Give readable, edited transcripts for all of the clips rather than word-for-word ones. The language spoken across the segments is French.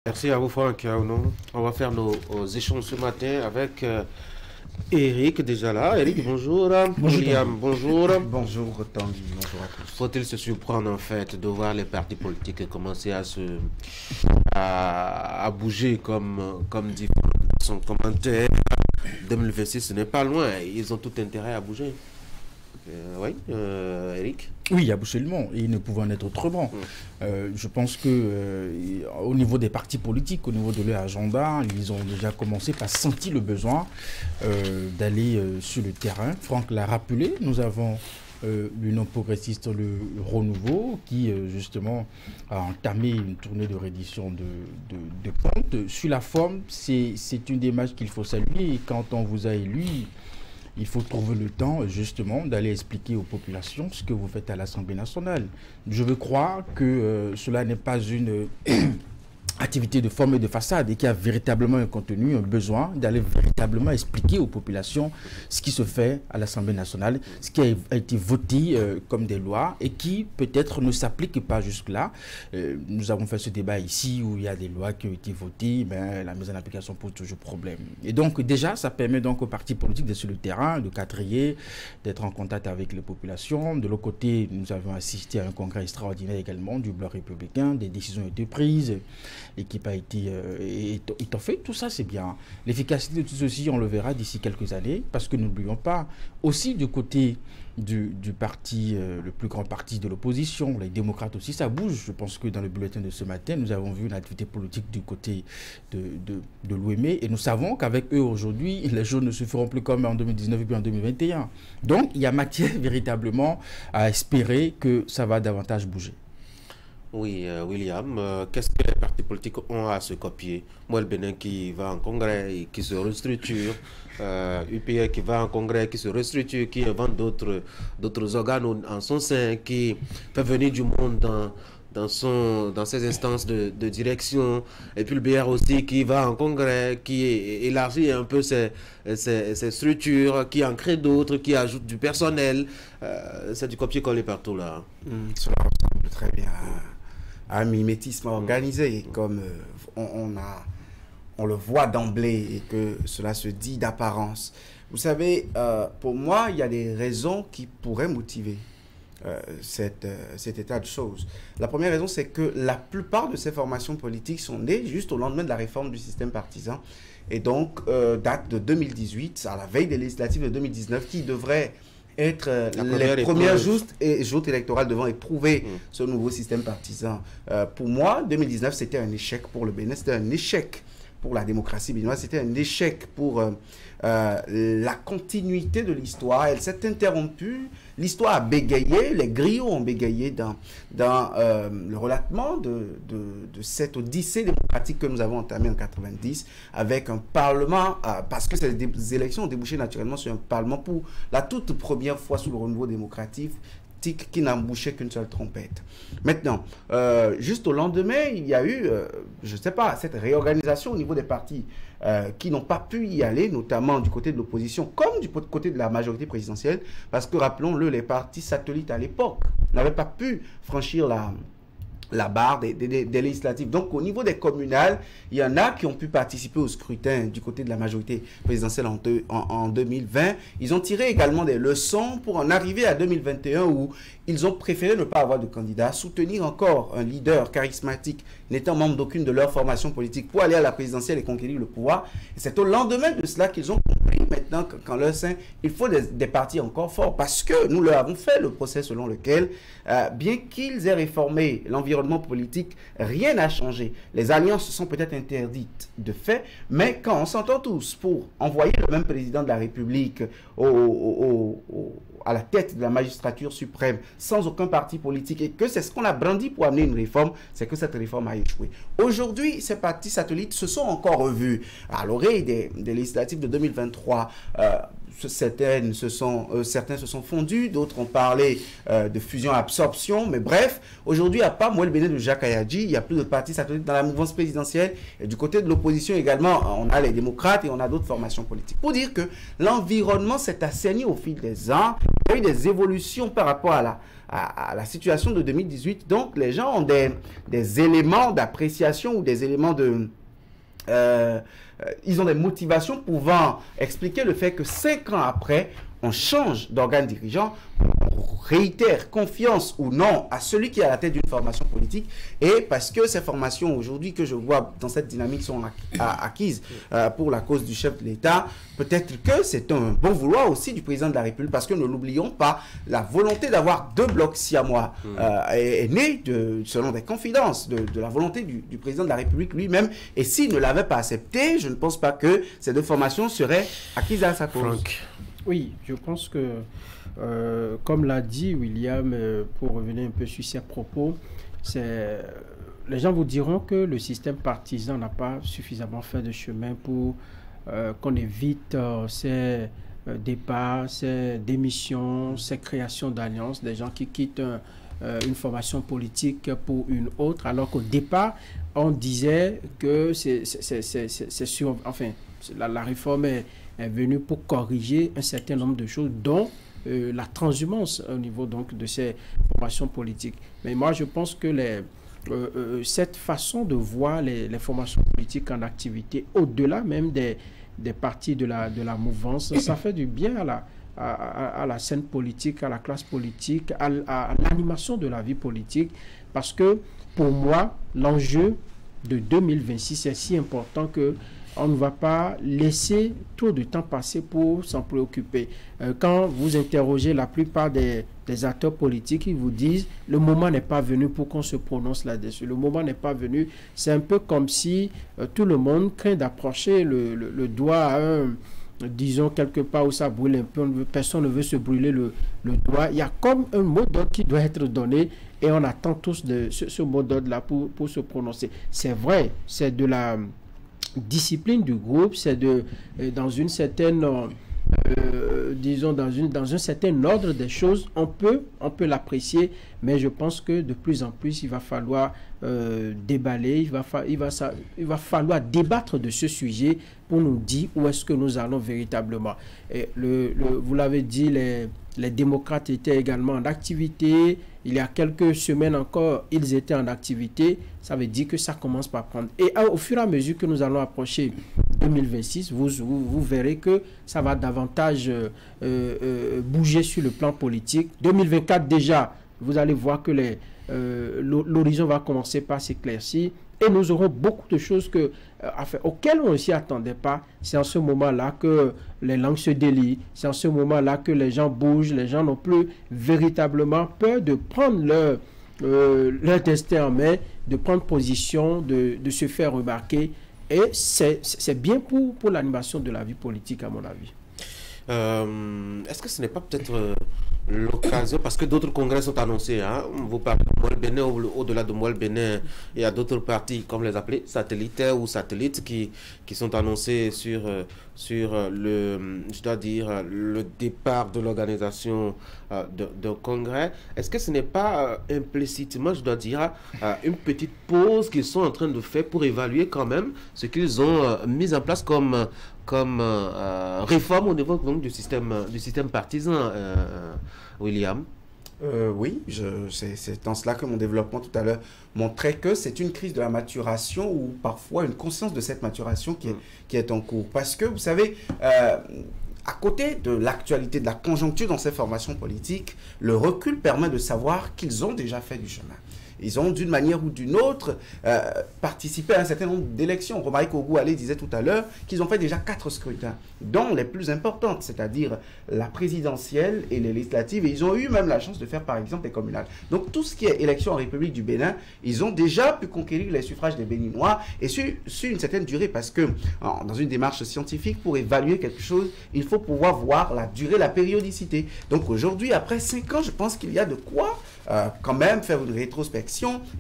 Merci à vous, Franck. On va faire nos échanges ce matin avec Eric, déjà là. Eric, bonjour. Bonjour. William, bonjour. Bonjour Tanguy, bonjour à tous. Faut-il se surprendre en fait de voir les partis politiques commencer à bouger comme dit dans son commentaire. 2026, ce n'est pas loin. Ils ont tout intérêt à bouger. Oui, Eric. Oui, absolument. Et il ne pouvait en être autrement. Je pense que au niveau des partis politiques, au niveau de leur agenda, ils ont déjà commencé par sentir le besoin d'aller sur le terrain. Franck l'a rappelé, nous avons l'Union progressiste, le Renouveau, qui justement a entamé une tournée de reddition de comptes. Sur la forme, c'est une démarche qu'il faut saluer. Et quand on vous a élu, il faut trouver le temps, justement, d'aller expliquer aux populations ce que vous faites à l'Assemblée nationale. Je veux croire que cela n'est pas une activité de forme et de façade et qu'il y a véritablement un contenu, un besoin d'aller véritablement expliquer aux populations ce qui se fait à l'Assemblée nationale, ce qui a été voté comme des lois et qui peut-être ne s'applique pas jusque-là. Nous avons fait ce débat ici où il y a des lois qui ont été votées, mais la mise en application pose toujours problème. Et donc déjà, ça permet donc aux partis politiques d'être sur le terrain, de quatrier, d'être en contact avec les populations. De l'autre côté, nous avons assisté à un congrès extraordinaire également du Bloc républicain, des décisions ont été prises. L'équipe a été étoffée, tout ça c'est bien. L'efficacité de tout ceci, on le verra d'ici quelques années, parce que n'oublions pas, aussi du côté du parti, le plus grand parti de l'opposition, les démocrates aussi, ça bouge. Je pense que dans le bulletin de ce matin, nous avons vu une activité politique du côté de l'OME, et nous savons qu'avec eux aujourd'hui, les choses ne se feront plus comme en 2019 et puis en 2021. Donc il y a matière véritablement à espérer que ça va davantage bouger. Oui, William, qu'est-ce que les partis politiques ont à se copier? Moi, le Bénin qui va en congrès et qui se restructure, UPR qui va en congrès, qui se restructure, qui invente d'autres organes en son sein, qui fait venir du monde dans ses instances de direction, et puis le BR aussi qui va en congrès, qui élargit un peu ses structures, qui en crée d'autres, qui ajoute du personnel. C'est du copier-coller partout là. Cela ressemble très bien à un mimétisme organisé, comme on le voit d'emblée et que cela se dit d'apparence. Vous savez, pour moi, il y a des raisons qui pourraient motiver cet état de choses. La première raison, c'est que la plupart de ces formations politiques sont nées juste au lendemain de la réforme du système partisan et donc date de 2018, à la veille des législatives de 2019, qui devraient être les premières joutes électorales devant éprouver ce nouveau système partisan. Pour moi, 2019, c'était un échec pour le Bénin, c'était un échec pour la démocratie béninoise, c'était un échec pour la continuité de l'histoire. Elle s'est interrompue, l'histoire a bégayé, les griots ont bégayé dans le relatement de cette odyssée démocratique que nous avons entamée en 90 avec un parlement, parce que ces élections ont débouché naturellement sur un parlement pour la toute première fois sous le renouveau démocratique qui n'embouchait qu'une seule trompette. Maintenant, juste au lendemain, il y a eu, je ne sais pas, cette réorganisation au niveau des partis qui n'ont pas pu y aller, notamment du côté de l'opposition, comme du côté de la majorité présidentielle, parce que, rappelons-le, les partis satellites à l'époque n'avaient pas pu franchir la barre des législatives. Donc, au niveau des communales, il y en a qui ont pu participer au scrutin du côté de la majorité présidentielle en 2020. Ils ont tiré également des leçons pour en arriver à 2021 où ils ont préféré ne pas avoir de candidat, soutenir encore un leader charismatique n'étant membre d'aucune de leurs formations politiques pour aller à la présidentielle et conquérir le pouvoir. Et c'est au lendemain de cela qu'ils ont compris maintenant qu'en leur sein, il faut des partis encore forts parce que nous leur avons fait le procès selon lequel, bien qu'ils aient réformé l'environnement politique, rien n'a changé. Les alliances sont peut-être interdites de fait, mais quand on s'entend tous pour envoyer le même président de la République à la tête de la magistrature suprême sans aucun parti politique et que c'est ce qu'on a brandi pour amener une réforme, c'est que cette réforme a échoué. Aujourd'hui, ces partis satellites se sont encore revus. À l'oreille des législatives de 2023, certains se sont fondus, d'autres ont parlé de fusion-absorption, mais bref, aujourd'hui, à part moi, le Bénin de Jacques Ayadji, il n'y a plus de partis satellites dans la mouvance présidentielle. Et du côté de l'opposition également, on a les démocrates et on a d'autres formations politiques. Pour dire que l'environnement s'est assaini au fil des ans, y a eu des évolutions par rapport à la situation de 2018. Donc, les gens ont des éléments d'appréciation ou des éléments de... ils ont des motivations pouvant expliquer le fait que 5 ans après, on change d'organe dirigeant, on réitère confiance ou non à celui qui est à la tête d'une formation politique, et parce que ces formations aujourd'hui que je vois dans cette dynamique sont acquises pour la cause du chef de l'État, peut-être que c'est un bon vouloir aussi du président de la République, parce que ne l'oublions pas, la volonté d'avoir 2 blocs siamois est née selon des confidences de la volonté du président de la République lui-même, et s'il ne l'avait pas accepté, je ne pense pas que ces 2 formations seraient acquises à sa cause. Franck. Oui, je pense que, comme l'a dit William, pour revenir un peu sur ses propos, les gens vous diront que le système partisan n'a pas suffisamment fait de chemin pour qu'on évite ces départs, ces démissions, ces créations d'alliances, des gens qui quittent une formation politique pour une autre, alors qu'au départ, on disait que la réforme est venue pour corriger un certain nombre de choses, dont la transhumance au niveau donc de ces formations politiques. Mais moi, je pense que cette façon de voir les formations politiques en activité, au-delà même des partis de la mouvance, ça fait du bien à la scène politique, à la classe politique, à l'animation de la vie politique, parce que pour moi, l'enjeu de 2026 est si important que on ne va pas laisser trop de temps passer pour s'en préoccuper. Quand vous interrogez la plupart des acteurs politiques, ils vous disent le moment n'est pas venu pour qu'on se prononce là-dessus. Le moment n'est pas venu. C'est un peu comme si tout le monde craint d'approcher le doigt à disons quelque part où ça brûle un peu. Personne ne veut se brûler le doigt. Il y a comme un mot d'ordre qui doit être donné et on attend tous ce mot d'ordre-là pour se prononcer. C'est vrai, c'est de la discipline du groupe, c'est dans une certaine disons dans un certain ordre des choses, on peut l'apprécier, mais je pense que de plus en plus il va falloir déballer, il va falloir débattre de ce sujet pour nous dire où est-ce que nous allons véritablement. Et vous l'avez dit, les démocrates étaient également en activité. Il y a quelques semaines encore, ils étaient en activité. Ça veut dire que ça commence par prendre. Et au fur et à mesure que nous allons approcher 2026, vous verrez que ça va davantage bouger sur le plan politique. 2024 déjà, vous allez voir que l'horizon va commencer par s'éclaircir. Et nous aurons beaucoup de choses auxquelles on ne s'y attendait pas. C'est en ce moment-là que les langues se délient. C'est en ce moment-là que les gens bougent. Les gens n'ont plus véritablement peur de prendre leur destin en main, de prendre position, de se faire remarquer. Et c'est bien pour l'animation de la vie politique, à mon avis. Est-ce que ce n'est pas peut-être l'occasion, parce que d'autres congrès sont annoncés, hein? Vous parlez de Moelle Bénin, au-delà de Moelle Bénin, il y a d'autres partis, comme les appeler satellitaires ou satellites, qui sont annoncés sur je dois dire, le départ de l'organisation d'un congrès. Est-ce que ce n'est pas implicitement, je dois dire, une petite pause qu'ils sont en train de faire pour évaluer quand même ce qu'ils ont mis en place comme réforme au niveau donc, du système partisan, William? Oui, c'est dans cela que mon développement tout à l'heure montrait que c'est une crise de la maturation ou parfois une conscience de cette maturation qui est en cours. Parce que, vous savez, à côté de l'actualité, de la conjoncture dans ces formations politiques, le recul permet de savoir qu'ils ont déjà fait du chemin. Ils ont, d'une manière ou d'une autre, participé à un certain nombre d'élections. Romaric Ogoualé disait tout à l'heure qu'ils ont fait déjà 4 scrutins, dont les plus importantes, c'est-à-dire la présidentielle et les législatives. Et ils ont eu même la chance de faire, par exemple, les communales. Donc, tout ce qui est élection en République du Bénin, ils ont déjà pu conquérir les suffrages des Béninois et sur une certaine durée, parce que dans une démarche scientifique, pour évaluer quelque chose, il faut pouvoir voir la durée, la périodicité. Donc, aujourd'hui, après 5 ans, je pense qu'il y a de quoi quand même faire une rétrospection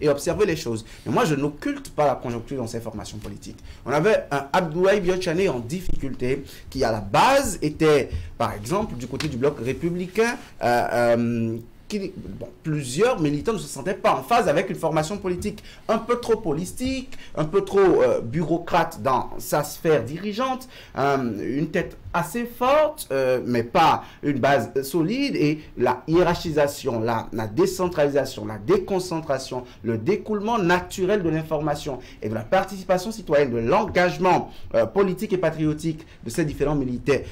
et observer les choses. Mais moi, je n'occulte pas la conjoncture dans ces formations politiques. On avait un Abdoulaye Biochane en difficulté qui, à la base, était, par exemple, du côté du bloc républicain, plusieurs militants ne se sentaient pas en phase avec une formation politique un peu trop holistique, un peu trop bureaucrate dans sa sphère dirigeante, une tête assez forte, mais pas une base solide, et la hiérarchisation, la décentralisation, la déconcentration, le découlement naturel de l'information et de la participation citoyenne, de l'engagement politique et patriotique de ces différents militaires,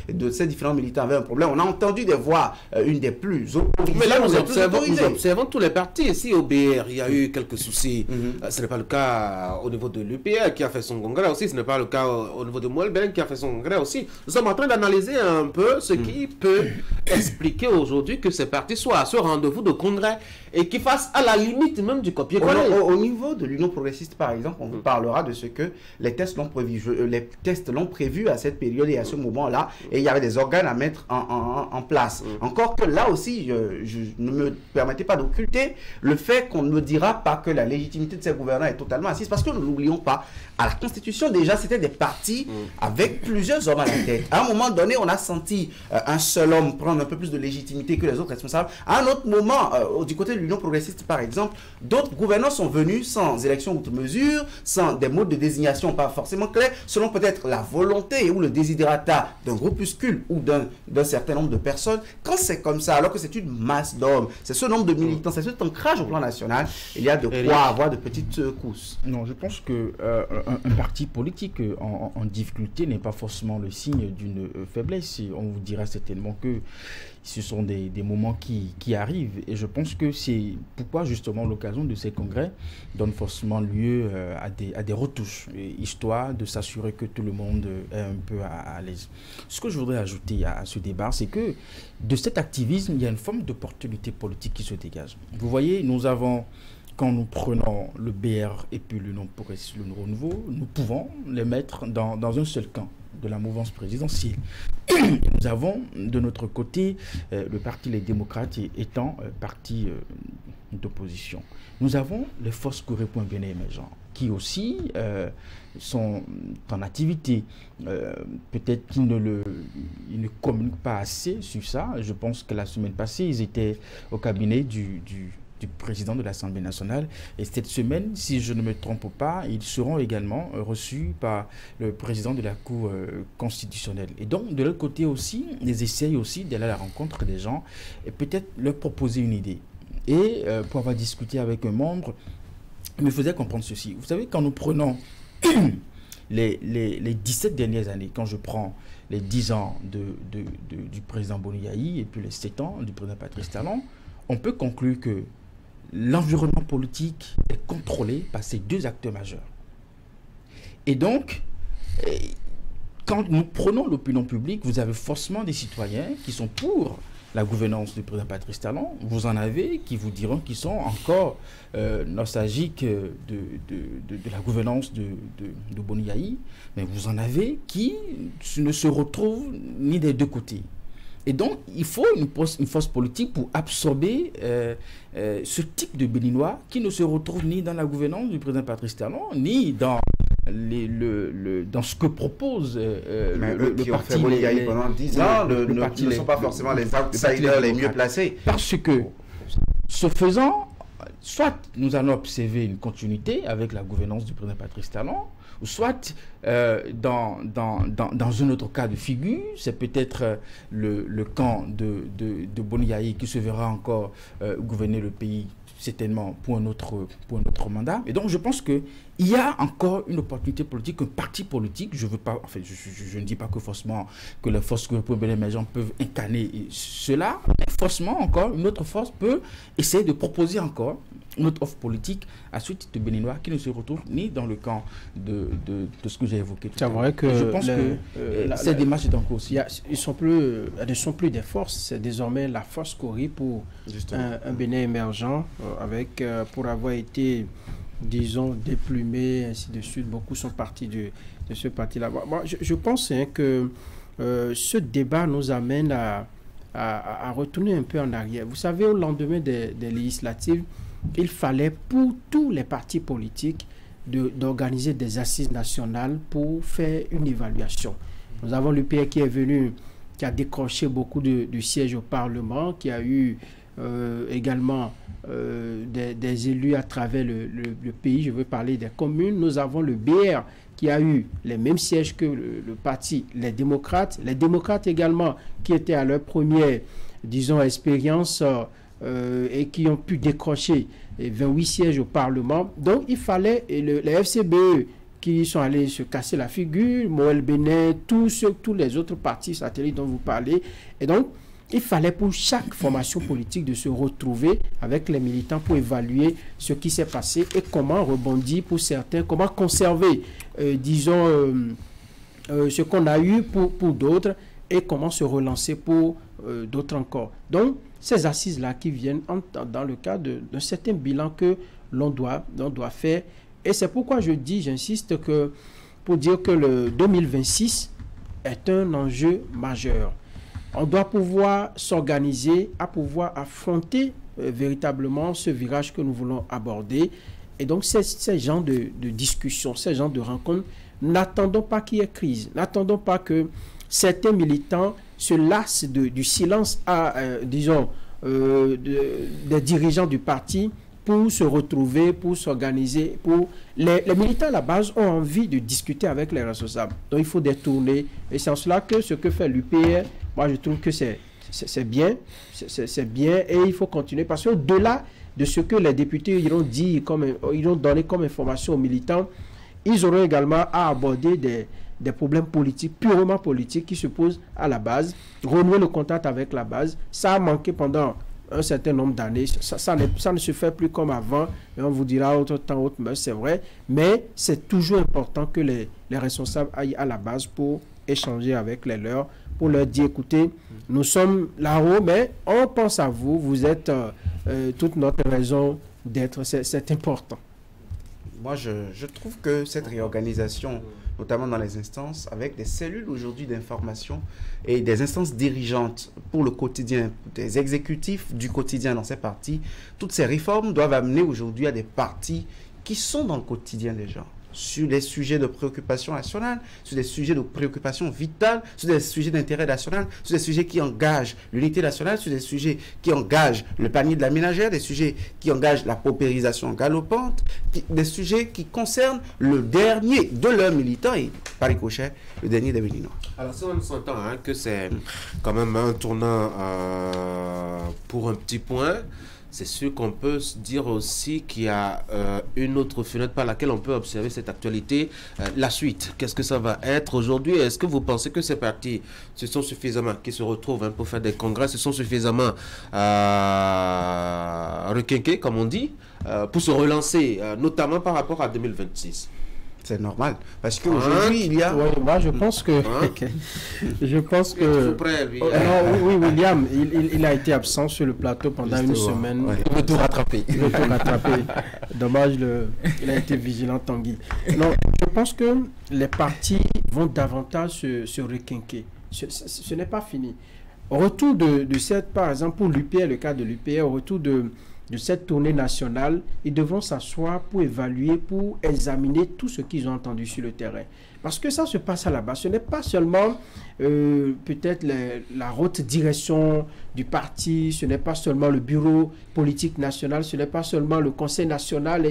avaient un problème. On a entendu des voix, une des plus autorisées. Mais là, nous observons tous les partis. Ici, au BR, il y a eu quelques soucis. Ce n'est pas le cas au niveau de l'UPR qui a fait son congrès aussi. Ce n'est pas le cas au niveau de Moelben qui a fait son congrès aussi. Nous sommes en train d'analyser un peu ce qui peut expliquer aujourd'hui que ces partis soient à ce rendez-vous de congrès et qui fassent à la limite même du copier-coller. Au niveau de l'Union progressiste, par exemple, on vous parlera de ce que les tests l'ont prévu à cette période et à ce moment-là, et il y avait des organes à mettre en place. Encore que là aussi, je ne me permettais pas d'occulter le fait qu'on ne me dira pas que la légitimité de ces gouvernants est totalement assise, parce que ne l'oublions pas, à la Constitution, déjà, c'était des partis avec plusieurs hommes à la tête. À un moment donné, on a senti un seul homme prendre un peu plus de légitimité que les autres responsables. À un autre moment, du côté de l'Union progressiste, par exemple, d'autres gouvernants sont venus sans élection outre mesure, sans des modes de désignation pas forcément clairs, selon peut-être la volonté ou le désiderata d'un groupuscule ou d'un certain nombre de personnes. Quand c'est comme ça, alors que c'est une masse d'hommes, c'est ce nombre de militants, c'est cet ancrage au plan national, il y a de quoi avoir de petites courses. Non, je pense que un parti politique en difficulté n'est pas forcément le signe d'une faiblesse. On vous dira certainement que ce sont des moments qui arrivent. Et je pense que c'est pourquoi justement l'occasion de ces congrès donne forcément lieu à des retouches, histoire de s'assurer que tout le monde est un peu à l'aise. Ce que je voudrais ajouter à ce débat, c'est que de cet activisme, il y a une forme d'opportunité politique qui se dégage. Vous voyez, nous avons... Quand nous prenons le BR et puis l'Union progressiste, le renouveau, nous pouvons les mettre dans un seul camp de la mouvance présidentielle. Nous avons de notre côté le parti Les Démocrates étant parti d'opposition. Nous avons les forces Corée.Bien émergents qui aussi sont en activité. Peut-être qu'ils ne communiquent pas assez sur ça. Je pense que la semaine passée, ils étaient au cabinet du président de l'Assemblée nationale. Et cette semaine, si je ne me trompe pas, ils seront également reçus par le président de la Cour constitutionnelle. Et donc, de l'autre côté aussi, ils essayent aussi d'aller à la rencontre des gens et peut-être leur proposer une idée. Et pour avoir discuté avec un membre, il me faisait comprendre ceci. Vous savez, quand nous prenons les 17 dernières années, quand je prends les 10 ans du président Boni Yayi et puis les 7 ans du président Patrice Talon, on peut conclure que l'environnement politique est contrôlé par ces deux acteurs majeurs. Et donc, quand nous prenons l'opinion publique, vous avez forcément des citoyens qui sont pour la gouvernance du président Patrice Talon. Vous en avez qui vous diront qu'ils sont encore nostalgiques de la gouvernance de Boni Yayi. Mais vous en avez qui ne se retrouvent ni des deux côtés. Et donc, il faut une force politique pour absorber ce type de Béninois qui ne se retrouve ni dans la gouvernance du président Patrice Talon, ni dans dans ce que propose le parti. Ont fait pendant 10 ans, ne sont pas forcément les outsiders les mieux placés. Parce que, ce faisant, soit nous allons observer une continuité avec la gouvernance du président Patrice Talon, ou soit dans un autre cas de figure, c'est peut-être le camp de Boni Yayi qui se verra encore gouverner le pays certainement pour un autre mandat. Et donc je pense qu'il y a encore une opportunité politique, un parti politique. Je veux pas, enfin, je ne dis pas que forcément que les forces Corée.Bien émergents peuvent incarner cela, mais forcément encore une autre force peut essayer de proposer encore une autre offre politique à ce type de Béninois qui ne se retrouve ni dans le camp de ce que j'ai évoqué tout à l'heure. C'est vrai que je pense que cette démarche est en cours aussi. Elles ne sont plus des forces, c'est désormais la force Corée pour un Bénin émergent avec pour avoir été, disons, déplumé, ainsi de suite. Beaucoup sont partis de ce parti-là. Moi, je pense que ce débat nous amène à retourner un peu en arrière. Vous savez, au lendemain des législatives, il fallait pour tous les partis politiques d'organiser des assises nationales pour faire une évaluation. Nous avons l'UPR qui est venu, qui a décroché beaucoup de sièges au Parlement, qui a eu également des élus à travers le pays. Je veux parler des communes. Nous avons le BR qui a eu les mêmes sièges que le parti, les démocrates également, qui étaient à leur première, disons, expérience et qui ont pu décrocher 28 sièges au Parlement. Donc, il fallait, les FCBE qui sont allés se casser la figure, Moël Bénin, tous les autres partis satellites dont vous parlez. Et donc, il fallait pour chaque formation politique de se retrouver avec les militants pour évaluer ce qui s'est passé et comment rebondir pour certains, comment conserver, disons, ce qu'on a eu pour d'autres et comment se relancer pour d'autres encore. Donc, ces assises-là qui viennent dans le cadre d'un certain bilan que l'on doit faire. Et c'est pourquoi j'insiste que pour dire que le 2026 est un enjeu majeur. On doit pouvoir s'organiser, à pouvoir affronter véritablement ce virage que nous voulons aborder. Et donc, ces genres de discussions, ces genres de rencontres, n'attendons pas qu'il y ait crise. N'attendons pas que certains militants se lassent du silence disons, des dirigeants du parti pour se retrouver, pour s'organiser. Les militants à la base ont envie de discuter avec les responsables. Donc, il faut détourner. Et c'est en cela que ce que fait l'UPR, moi, je trouve que c'est bien. C'est bien et il faut continuer. Parce qu'au-delà de ce que les députés iront dire, ils ont donné comme information aux militants, ils auront également à aborder des problèmes politiques, purement politiques, qui se posent à la base, renouer le contact avec la base. Ça a manqué pendant un certain nombre d'années. Ça ne se fait plus comme avant. Et on vous dira autre temps, autre mœurs, c'est vrai. Mais c'est toujours important que les responsables aillent à la base pour échanger avec les leurs, pour leur dire, écoutez, nous sommes là-haut, mais on pense à vous. Vous êtes toute notre raison d'être. C'est important. Moi, je trouve que cette réorganisation, notamment dans les instances, avec des cellules aujourd'hui d'information et des instances dirigeantes pour le quotidien, des exécutifs du quotidien dans ces partis, toutes ces réformes doivent amener aujourd'hui à des partis qui sont dans le quotidien des gens, sur des sujets de préoccupation nationale, sur des sujets de préoccupation vitale, sur des sujets d'intérêt national, sur des sujets qui engagent l'unité nationale, sur des sujets qui engagent le panier de la ménagère, des sujets qui engagent la paupérisation galopante, des sujets qui concernent le dernier de leurs militants et, par ricochet, le dernier des Béninois. Alors, ça, on s'entend que c'est quand même un tournant pour un petit point. C'est sûr qu'on peut se dire aussi qu'il y a une autre fenêtre par laquelle on peut observer cette actualité. La suite, qu'est-ce que ça va être aujourd'hui? Est-ce que vous pensez que ces partis se sont suffisamment, qui se retrouvent pour faire des congrès, se sont suffisamment requinqués, comme on dit, pour se relancer, notamment par rapport à 2026? C'est normal. Parce qu'aujourd'hui, il y a... Ouais, moi, je pense que... je pense que... Prêt, lui. Oui, William, il a été absent sur le plateau pendant Justement, une semaine. ouais. Le tout rattrapé. Le tout rattrapé. Dommage, il a été vigilant, Tanguy. Non, je pense que les partis vont davantage se requinquer. Ce n'est pas fini. Au retour de cette, par exemple, pour l'UPR, le cas de l'UPR, au retour de cette tournée nationale, ils devront s'asseoir pour évaluer, pour examiner tout ce qu'ils ont entendu sur le terrain. Parce que ça se passe à la base. Ce n'est pas seulement peut-être la haute direction du parti, ce n'est pas seulement le bureau politique national, ce n'est pas seulement le conseil national.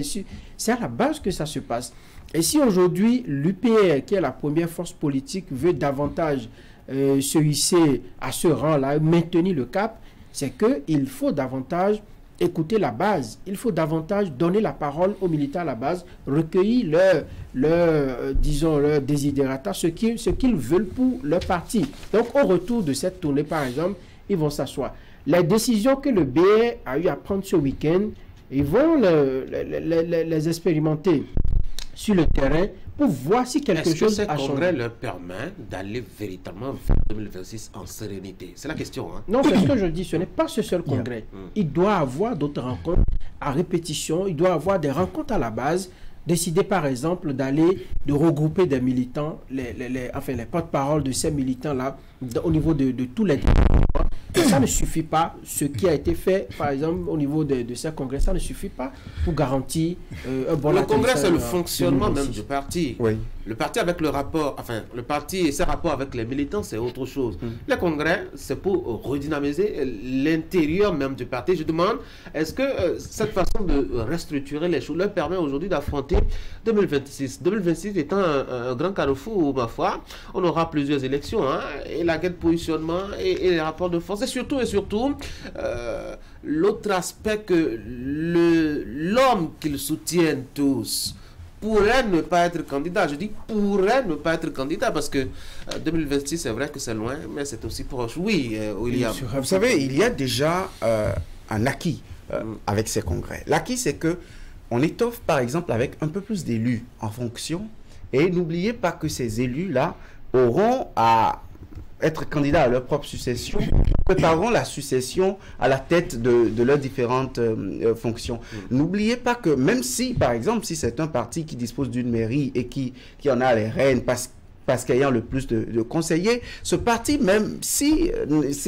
C'est à la base que ça se passe. Et si aujourd'hui, l'UPR, qui est la première force politique, veut davantage se hisser à ce rang-là, maintenir le cap, c'est qu'il faut davantage écouter la base. Il faut davantage donner la parole aux militants à la base, recueillir leur désidérata, ce qu'ils veulent pour leur parti. Donc, au retour de cette tournée, par exemple, ils vont s'asseoir. Les décisions que le BR a eu à prendre ce week-end, ils vont les expérimenter sur le terrain pour voir si quelque chose a changé. Est-ce que ce congrès leur permet d'aller véritablement vers 2026 en sérénité? C'est la question. Non, c'est ce que je dis. Ce n'est pas ce seul congrès. Il doit avoir d'autres rencontres à répétition. Il doit avoir des rencontres à la base. Décider, par exemple, de regrouper des militants, les porte-parole de ces militants-là, au niveau de tous les départements. Ça ne suffit pas. Ce qui a été fait, par exemple, au niveau de ces congrès, ça ne suffit pas pour garantir un bon... Le congrès, c'est le fonctionnement même du parti. Oui. Le parti avec le rapport, enfin, le parti et ses rapports avec les militants, c'est autre chose. Les congrès, c'est pour redynamiser l'intérieur même du parti. Je demande, est-ce que cette façon de restructurer les choses leur permet aujourd'hui d'affronter 2026? 2026 étant un grand carrefour, ma foi, on aura plusieurs élections, hein, et la guerre de positionnement et les rapports de force. Et surtout, l'autre aspect que l'homme qu'ils soutiennent tous pourrait ne pas être candidat. Je dis pourrait ne pas être candidat parce que 2026, c'est vrai que c'est loin, mais c'est aussi proche. Oui, William. Vous savez, il y a déjà un acquis avec ces congrès. L'acquis, c'est que on étoffe, par exemple, avec un peu plus d'élus en fonction. Et n'oubliez pas que ces élus-là auront à être candidats à leur propre succession, prépareront la succession à la tête de leurs différentes fonctions. N'oubliez pas que même si, par exemple, si c'est un parti qui dispose d'une mairie et qui en a les rênes parce qu'ayant le plus de conseillers, ce parti, même s'il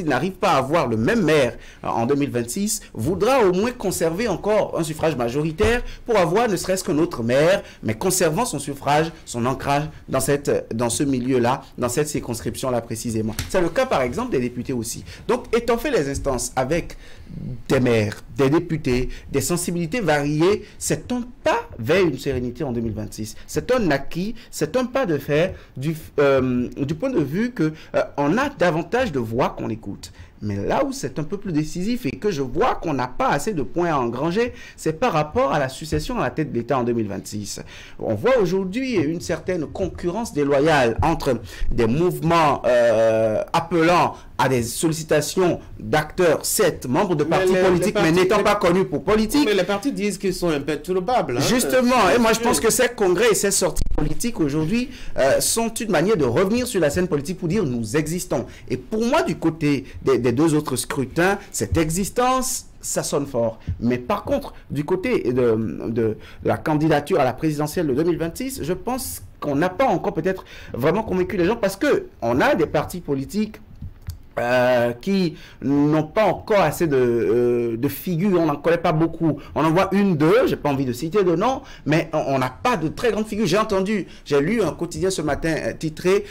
n'arrive pas à avoir le même maire en 2026, voudra au moins conserver encore un suffrage majoritaire pour avoir ne serait-ce qu'un autre maire, mais conservant son suffrage, son ancrage dans ce milieu-là, dans cette circonscription-là précisément. C'est le cas, par exemple, des députés aussi. Donc, étoffer les instances avec des maires, des députés, des sensibilités variées, c'est un pas vers une sérénité en 2026. C'est un acquis, c'est un pas de fer du point de vue que on a davantage de voix qu'on écoute. Mais là où c'est un peu plus décisif et que je vois qu'on n'a pas assez de points à engranger, c'est par rapport à la succession à la tête de l'État en 2026. On voit aujourd'hui une certaine concurrence déloyale entre des mouvements appelant à des sollicitations d'acteurs, certes, membres de partis politiques, mais n'étant pas connus pour politique. Mais les partis disent qu'ils sont imperturbables. Hein, justement, et moi je pense que ces congrès et ces sorties politiques aujourd'hui sont une manière de revenir sur la scène politique pour dire nous existons. Et pour moi, du côté des deux autres scrutins, cette existence, ça sonne fort. Mais par contre, du côté de la candidature à la présidentielle de 2026, je pense qu'on n'a pas encore peut-être vraiment convaincu les gens parce qu'on a des partis politiques qui n'ont pas encore assez de figures, on n'en connaît pas beaucoup. On en voit une, deux, j'ai pas envie de citer de nom, mais on n'a pas de très grandes figures. J'ai lu un quotidien ce matin titré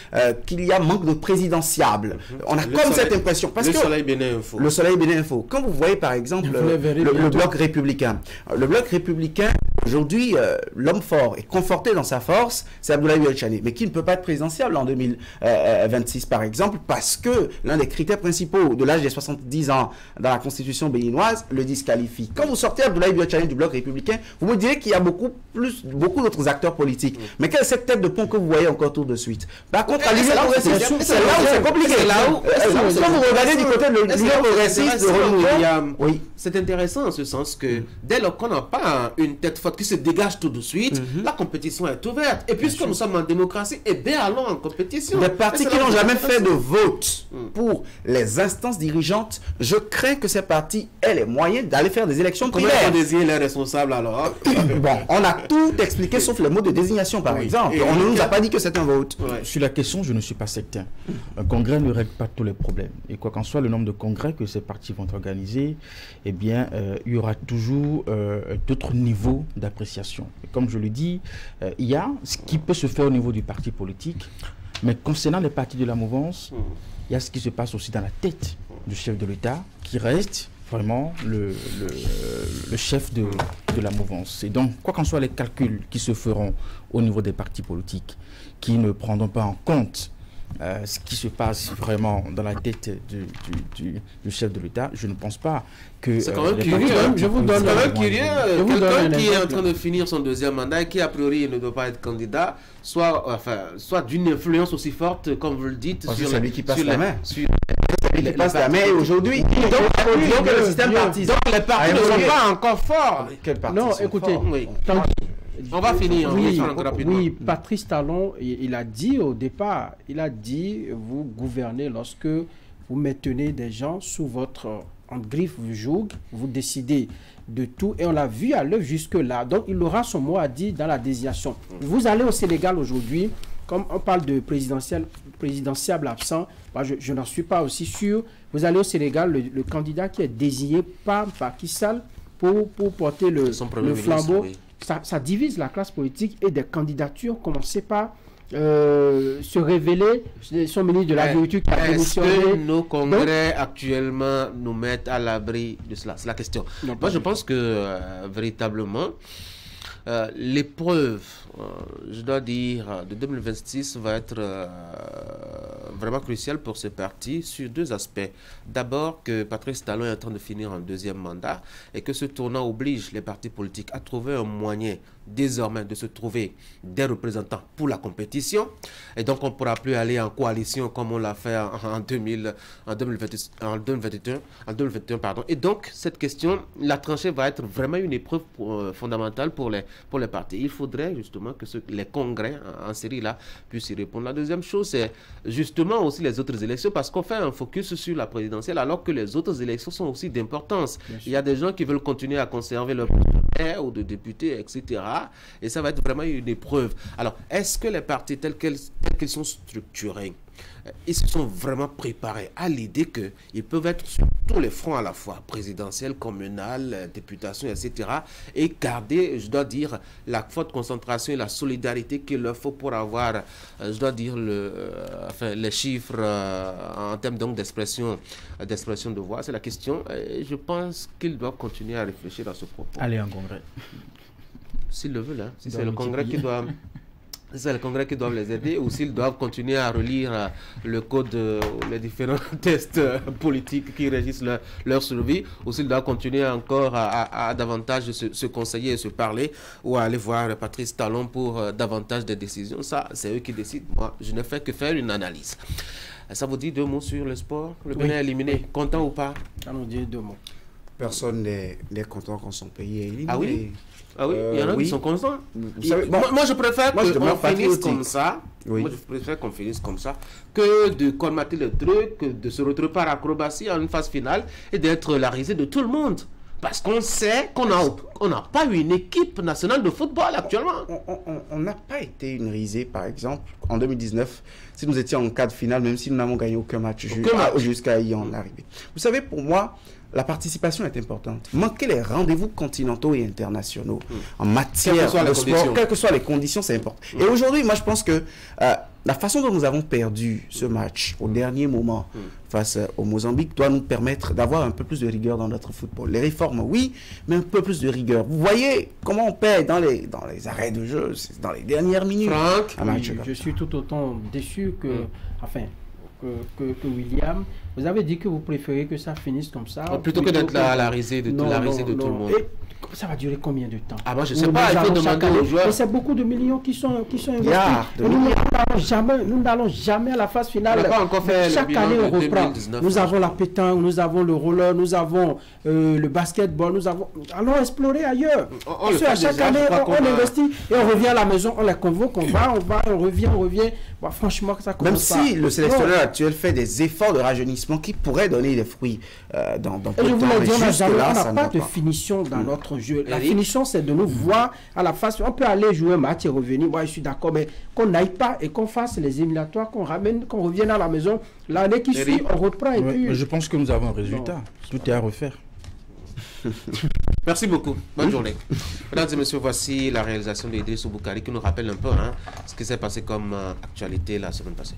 qu'il y a manque de présidentiables. On a cette impression. Parce le Soleil Bénin Info. Le Soleil Bénin Info. Quand vous voyez par exemple le bloc républicain. Le bloc républicain, aujourd'hui, l'homme fort et conforté dans sa force, c'est Abdoulaye Biolchane, mais qui ne peut pas être présidentiable en 2026 par exemple, parce que l'un des critères principaux de l'âge des 70 ans dans la constitution béninoise le disqualifie. Quand vous sortez Abdoulaye Biolchane du bloc républicain, vous me direz qu'il y a beaucoup d'autres acteurs politiques. Mais quelle est cette tête de pont que vous voyez encore tout de suite? Par contre, à l'Union progressiste, c'est là où c'est compliqué. Quand vous regardez du côté de l'Union progressiste de Renouveau, oui. C'est intéressant en ce sens que dès lors qu'on n'a pas une tête forte qui se dégage tout de suite, la compétition est ouverte. Et puisque nous sommes en démocratie, eh bien allons en compétition. Des partis qui n'ont jamais fait de vote pour les instances dirigeantes, je crains que ces partis aient les moyens d'aller faire des élections primaires. Comment on désigne les responsables alors? Bon, on a tout expliqué sauf le mot de désignation par exemple. Et on ne nous a pas dit que c'est un vote. Sur la question, je ne suis pas sectaire. Un congrès ne règle pas tous les problèmes. Et quoi qu'en soit le nombre de congrès que ces partis vont organiser, eh bien, il y aura toujours d'autres niveaux d'appréciation. Comme je le dis, il y a ce qui peut se faire au niveau du parti politique, mais concernant les partis de la mouvance, il y a ce qui se passe aussi dans la tête du chef de l'État, qui reste vraiment le chef de la mouvance. Et donc, quoi qu'en soit les calculs qui se feront au niveau des partis politiques, qui ne prendront pas en compte ce qui se passe vraiment dans la tête du chef de l'État, je ne pense pas que... C'est quand même curieux. Je vous donne quelqu'un qui est en train de finir son deuxième mandat et qui a priori ne doit pas être candidat, soit d'une influence aussi forte, comme vous le dites, sur celui qui passe la main. Qui passe la main aujourd'hui. Donc le système partisan. Donc les partis ne sont pas encore forts. Non, écoutez, on va finir. Oui, Patrice Talon, il a dit au départ, vous gouvernez lorsque vous maintenez des gens sous votre griffe joug, vous décidez de tout et on l'a vu à l'œuvre jusque-là. Donc il aura son mot à dire dans la désignation. Vous allez au Sénégal aujourd'hui, comme on parle de présidentiable absent, je n'en suis pas aussi sûr. Vous allez au Sénégal, le candidat qui est désigné par Macky Sall pour porter le flambeau. Ça divise la classe politique et des candidatures commencées par se révéler son ministre de l'Agriculture qui a démissionné. Est-ce que nos congrès actuellement nous mettent à l'abri de cela? C'est la question. Non, Moi, je pense que véritablement, l'épreuve, je dois dire, de 2026 va être vraiment cruciale pour ce parti sur deux aspects. D'abord, que Patrice Talon est en train de finir un deuxième mandat et que ce tournant oblige les partis politiques à trouver un moyen désormais de se trouver des représentants pour la compétition. Et donc, on ne pourra plus aller en coalition comme on l'a fait en 2021. Pardon. Et donc, cette question, la tranchée va être vraiment une épreuve fondamentale pour les partis. Il faudrait justement que les congrès en série là puissent y répondre. La deuxième chose, c'est justement aussi les autres élections, parce qu'on fait un focus sur la présidentielle alors que les autres élections sont aussi d'importance. Il y a des gens qui veulent continuer à conserver leur maire ou de députés, etc. Et ça va être vraiment une épreuve. Alors, est-ce que les partis tels qu'ils sont structurés, ils se sont vraiment préparés à l'idée qu'ils peuvent être sur tous les fronts à la fois, présidentiel, communal, députation, etc. et garder, je dois dire, la forte concentration et la solidarité qu'il leur faut pour avoir, je dois dire, les chiffres en termes donc d'expression de voix. C'est la question. Et je pense qu'ils doivent continuer à réfléchir à ce propos. Aller en congrès. S'ils le veulent, hein. Si c'est le congrès qui doit... C'est le congrès qui doit les aider, ou s'ils doivent continuer à relire le code, les différents tests politiques qui régissent leur survie, ou s'ils doivent continuer encore à davantage se conseiller et se parler, ou à aller voir Patrice Talon pour davantage de décisions. Ça, c'est eux qui décident. Moi, je ne fais que faire une analyse. Ça vous dit deux mots sur le sport? Le Bénin est éliminé. Content ou pas? Ça nous dit deux mots. Personne n'est content quand son pays est éliminé. Ah oui? Ah oui, il y en a qui sont contents. Vous savez, bon, moi, je préfère qu'on finisse patriotique. comme ça. Oui. Moi, je préfère qu'on finisse comme ça que de colmater le truc, de se retrouver par acrobatie en une phase finale et d'être la risée de tout le monde. Parce qu'on sait qu'on n'a pas une équipe nationale de football actuellement. On n'a pas été une risée, par exemple, en 2019, si nous étions en quart de finale, même si nous n'avons gagné aucun match jusqu'à y en arriver. Vous savez, pour moi, la participation est importante. Manquer les rendez-vous continentaux et internationaux en matière de sport, quelles que soient les conditions, c'est important. Et aujourd'hui, moi, je pense que la façon dont nous avons perdu ce match au dernier moment face au Mozambique doit nous permettre d'avoir un peu plus de rigueur dans notre football. Les réformes, oui, mais un peu plus de rigueur. Vous voyez comment on perd dans les arrêts de jeu, dans les dernières minutes. Franck, oui, je suis tout autant déçu que, que William. Vous avez dit que vous préférez que ça finisse comme ça. Plutôt que d'être la risée de tout le monde. Et ça va durer combien de temps? Ah, moi, je ne sais pas, il faut demander aux joueurs. C'est beaucoup de millions qui sont investis. Nous n'allons jamais à la phase finale. On n'a pas encore fait chaque année, on reprend. 2019, nous avons la pétanque, nous avons le roller, nous avons le basketball, allons explorer ailleurs. Chaque année, on investit et on revient à la maison, on les convoque, on revient. Bon, franchement, ça commence. Même si le sélectionneur actuel fait des efforts de rajeunissement qui pourraient donner des fruits dans peu de temps. On n'a pas de finition dans notre jeu. La finition, c'est de nous voir à la face. On peut aller jouer un match et revenir. Moi, je suis d'accord, mais qu'on n'aille pas et qu'on fasse les éliminatoires, qu'on revienne à la maison. L'année qui suit, on reprend. Et puis... Je pense que nous avons un résultat. Tout est à refaire. Merci beaucoup. Bonne journée. Mesdames et messieurs, voici la réalisation d'Idriss Boukari qui nous rappelle un peu ce qui s'est passé comme actualité la semaine passée.